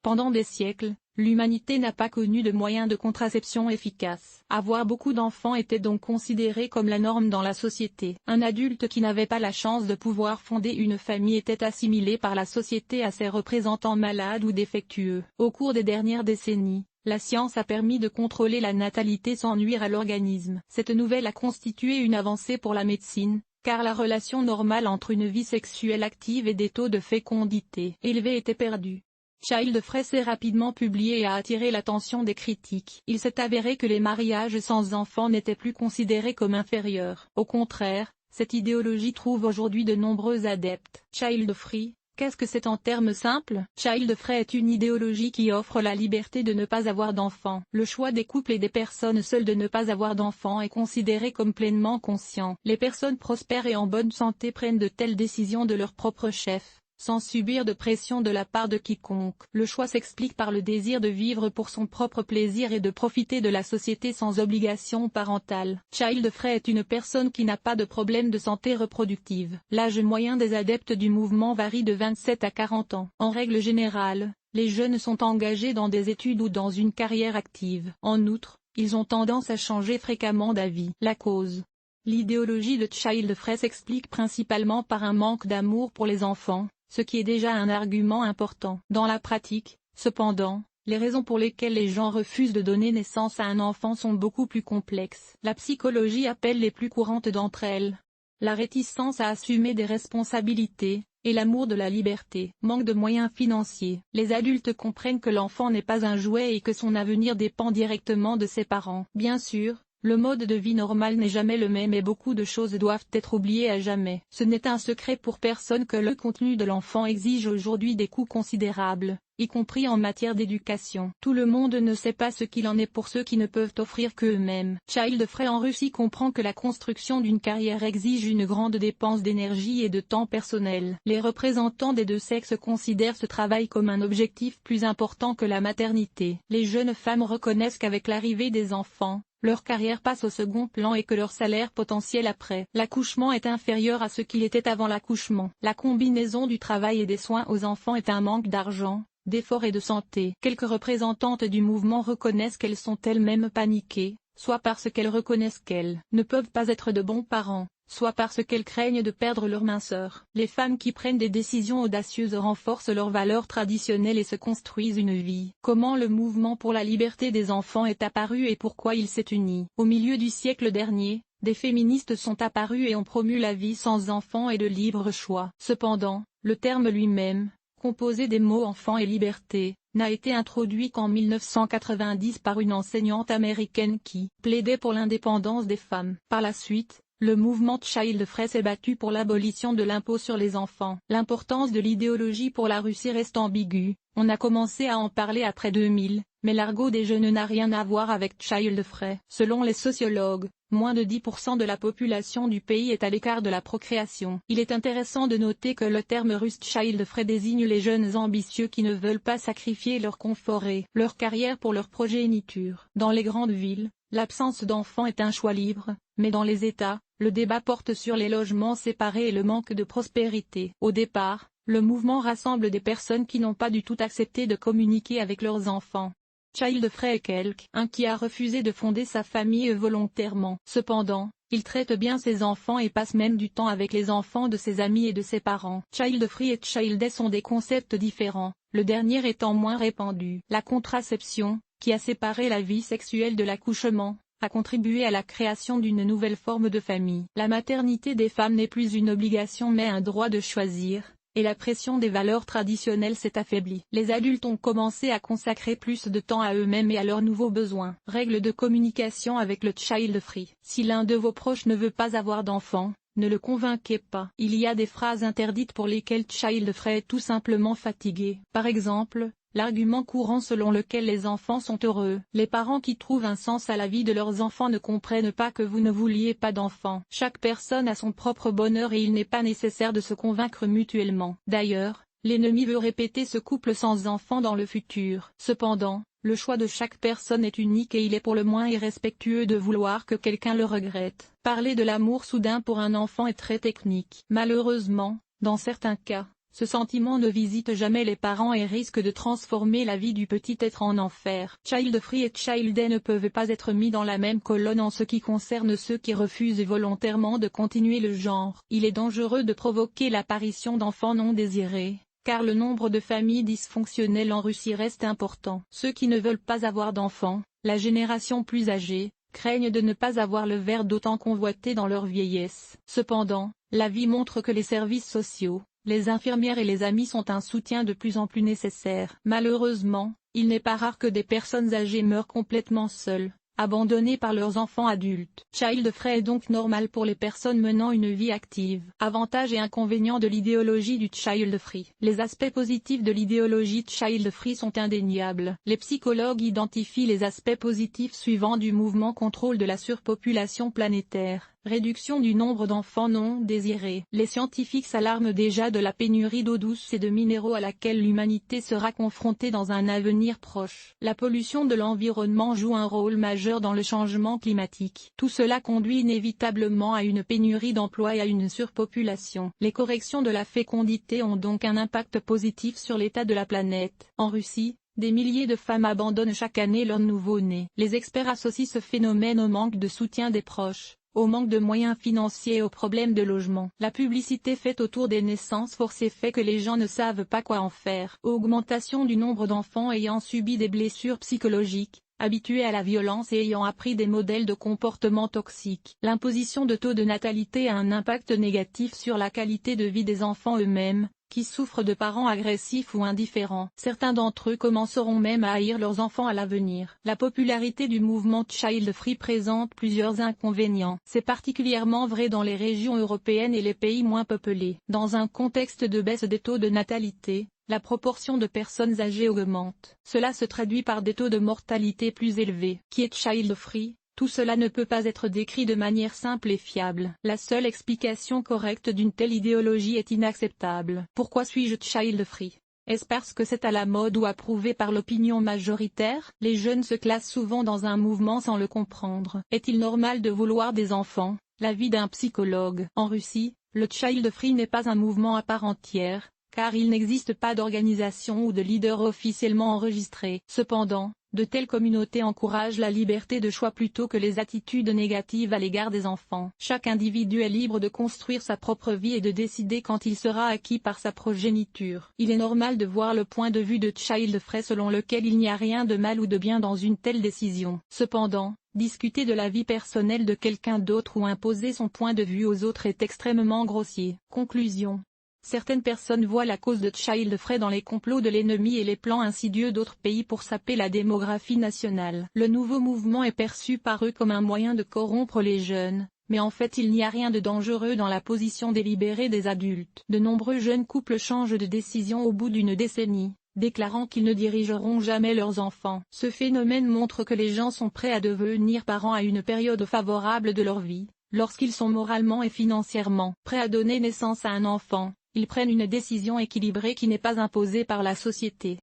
Pendant des siècles, l'humanité n'a pas connu de moyens de contraception efficaces. Avoir beaucoup d'enfants était donc considéré comme la norme dans la société. Un adulte qui n'avait pas la chance de pouvoir fonder une famille était assimilé par la société à ses représentants malades ou défectueux. Au cours des dernières décennies, la science a permis de contrôler la natalité sans nuire à l'organisme. Cette nouvelle a constitué une avancée pour la médecine, car la relation normale entre une vie sexuelle active et des taux de fécondité élevés était perdue. Childfree s'est rapidement publié et a attiré l'attention des critiques. Il s'est avéré que les mariages sans enfants n'étaient plus considérés comme inférieurs. Au contraire, cette idéologie trouve aujourd'hui de nombreux adeptes. Childfree, qu'est-ce que c'est en termes simples? Childfree est une idéologie qui offre la liberté de ne pas avoir d'enfants. Le choix des couples et des personnes seules de ne pas avoir d'enfants est considéré comme pleinement conscient. Les personnes prospères et en bonne santé prennent de telles décisions de leur propre chef, sans subir de pression de la part de quiconque. Le choix s'explique par le désir de vivre pour son propre plaisir et de profiter de la société sans obligation parentale. Childfree est une personne qui n'a pas de problème de santé reproductive. L'âge moyen des adeptes du mouvement varie de 27 à 40 ans. En règle générale, les jeunes sont engagés dans des études ou dans une carrière active. En outre, ils ont tendance à changer fréquemment d'avis. La cause. L'idéologie de Childfree s'explique principalement par un manque d'amour pour les enfants, ce qui est déjà un argument important. Dans la pratique, cependant, les raisons pour lesquelles les gens refusent de donner naissance à un enfant sont beaucoup plus complexes. La psychologie appelle les plus courantes d'entre elles la réticence à assumer des responsabilités, et l'amour de la liberté. Manque de moyens financiers. Les adultes comprennent que l'enfant n'est pas un jouet et que son avenir dépend directement de ses parents. Bien sûr, le mode de vie normal n'est jamais le même et beaucoup de choses doivent être oubliées à jamais. Ce n'est un secret pour personne que le contenu de l'enfant exige aujourd'hui des coûts considérables, y compris en matière d'éducation. Tout le monde ne sait pas ce qu'il en est pour ceux qui ne peuvent offrir qu'eux-mêmes. Childfree en Russie comprend que la construction d'une carrière exige une grande dépense d'énergie et de temps personnel. Les représentants des deux sexes considèrent ce travail comme un objectif plus important que la maternité. Les jeunes femmes reconnaissent qu'avec l'arrivée des enfants, leur carrière passe au second plan et que leur salaire potentiel après l'accouchement est inférieur à ce qu'il était avant l'accouchement. La combinaison du travail et des soins aux enfants est un manque d'argent, d'efforts et de santé. Quelques représentantes du mouvement reconnaissent qu'elles sont elles-mêmes paniquées, soit parce qu'elles reconnaissent qu'elles ne peuvent pas être de bons parents, soit parce qu'elles craignent de perdre leur minceur. Les femmes qui prennent des décisions audacieuses renforcent leurs valeurs traditionnelles et se construisent une vie. Comment le mouvement pour la liberté des enfants est apparu et pourquoi il s'est uni? Au milieu du siècle dernier, des féministes sont apparues et ont promu la vie sans enfants et de libre choix. Cependant, le terme lui-même, composé des mots enfant et liberté, n'a été introduit qu'en 1990 par une enseignante américaine qui plaidait pour l'indépendance des femmes. Par la suite, le mouvement Childfree s'est battu pour l'abolition de l'impôt sur les enfants. L'importance de l'idéologie pour la Russie reste ambiguë. On a commencé à en parler après 2000, mais l'argot des jeunes n'a rien à voir avec Childfree. Selon les sociologues, moins de 10% de la population du pays est à l'écart de la procréation. Il est intéressant de noter que le terme russe Childfree désigne les jeunes ambitieux qui ne veulent pas sacrifier leur confort et leur carrière pour leur progéniture. Dans les grandes villes, l'absence d'enfants est un choix libre, mais dans les États, le débat porte sur les logements séparés et le manque de prospérité. Au départ, le mouvement rassemble des personnes qui n'ont pas du tout accepté de communiquer avec leurs enfants. Childfree est quelqu'un qui a refusé de fonder sa famille volontairement. Cependant, il traite bien ses enfants et passe même du temps avec les enfants de ses amis et de ses parents. Childfree et childless sont des concepts différents, le dernier étant moins répandu. La contraception, qui a séparé la vie sexuelle de l'accouchement, a contribué à la création d'une nouvelle forme de famille. La maternité des femmes n'est plus une obligation mais un droit de choisir, et la pression des valeurs traditionnelles s'est affaiblie. Les adultes ont commencé à consacrer plus de temps à eux-mêmes et à leurs nouveaux besoins. Règles de communication avec le Childfree. Si l'un de vos proches ne veut pas avoir d'enfant, ne le convainquez pas. Il y a des phrases interdites pour lesquelles Childfree est tout simplement fatigué. Par exemple, l'argument courant selon lequel les enfants sont heureux. Les parents qui trouvent un sens à la vie de leurs enfants ne comprennent pas que vous ne vouliez pas d'enfants. Chaque personne a son propre bonheur et il n'est pas nécessaire de se convaincre mutuellement. D'ailleurs, l'ennemi veut répéter ce couple sans enfants dans le futur. Cependant, le choix de chaque personne est unique et il est pour le moins irrespectueux de vouloir que quelqu'un le regrette. Parler de l'amour soudain pour un enfant est très technique. Malheureusement, dans certains cas, ce sentiment ne visite jamais les parents et risque de transformer la vie du petit être en enfer. Child free et childed ne peuvent pas être mis dans la même colonne en ce qui concerne ceux qui refusent volontairement de continuer le genre. Il est dangereux de provoquer l'apparition d'enfants non désirés, car le nombre de familles dysfonctionnelles en Russie reste important. Ceux qui ne veulent pas avoir d'enfants, la génération plus âgée, craignent de ne pas avoir le verre d'autant convoité dans leur vieillesse. Cependant, la vie montre que les services sociaux, les infirmières et les amis sont un soutien de plus en plus nécessaire. Malheureusement, il n'est pas rare que des personnes âgées meurent complètement seules, abandonnées par leurs enfants adultes. Child free est donc normal pour les personnes menant une vie active. Avantages et inconvénients de l'idéologie du child free. Les aspects positifs de l'idéologie child free sont indéniables. Les psychologues identifient les aspects positifs suivants du mouvement contrôle de la surpopulation planétaire. Réduction du nombre d'enfants non désirés. Les scientifiques s'alarment déjà de la pénurie d'eau douce et de minéraux à laquelle l'humanité sera confrontée dans un avenir proche. La pollution de l'environnement joue un rôle majeur dans le changement climatique. Tout cela conduit inévitablement à une pénurie d'emplois et à une surpopulation. Les corrections de la fécondité ont donc un impact positif sur l'état de la planète. En Russie, des milliers de femmes abandonnent chaque année leur nouveau-né. Les experts associent ce phénomène au manque de soutien des proches, au manque de moyens financiers et aux problèmes de logement. La publicité faite autour des naissances forcées fait que les gens ne savent pas quoi en faire. Augmentation du nombre d'enfants ayant subi des blessures psychologiques, habitués à la violence et ayant appris des modèles de comportement toxiques. L'imposition de taux de natalité a un impact négatif sur la qualité de vie des enfants eux-mêmes, qui souffrent de parents agressifs ou indifférents. Certains d'entre eux commenceront même à haïr leurs enfants à l'avenir. La popularité du mouvement Child Free présente plusieurs inconvénients. C'est particulièrement vrai dans les régions européennes et les pays moins peuplés. Dans un contexte de baisse des taux de natalité, la proportion de personnes âgées augmente. Cela se traduit par des taux de mortalité plus élevés. Qui est child free? Tout cela ne peut pas être décrit de manière simple et fiable. La seule explication correcte d'une telle idéologie est inacceptable. Pourquoi suis-je child free? Est-ce parce que c'est à la mode ou approuvé par l'opinion majoritaire? Les jeunes se classent souvent dans un mouvement sans le comprendre. Est-il normal de vouloir des enfants? L'avis d'un psychologue. En Russie, le child free n'est pas un mouvement à part entière, car il n'existe pas d'organisation ou de leader officiellement enregistré. Cependant, de telles communautés encouragent la liberté de choix plutôt que les attitudes négatives à l'égard des enfants. Chaque individu est libre de construire sa propre vie et de décider quand il sera acquis par sa progéniture. Il est normal de voir le point de vue de child free selon lequel il n'y a rien de mal ou de bien dans une telle décision. Cependant, discuter de la vie personnelle de quelqu'un d'autre ou imposer son point de vue aux autres est extrêmement grossier. Conclusion. Certaines personnes voient la cause de child free dans les complots de l'ennemi et les plans insidieux d'autres pays pour saper la démographie nationale. Le nouveau mouvement est perçu par eux comme un moyen de corrompre les jeunes, mais en fait il n'y a rien de dangereux dans la position délibérée des adultes. De nombreux jeunes couples changent de décision au bout d'une décennie, déclarant qu'ils ne dirigeront jamais leurs enfants. Ce phénomène montre que les gens sont prêts à devenir parents à une période favorable de leur vie, lorsqu'ils sont moralement et financièrement prêts à donner naissance à un enfant. Ils prennent une décision équilibrée qui n'est pas imposée par la société.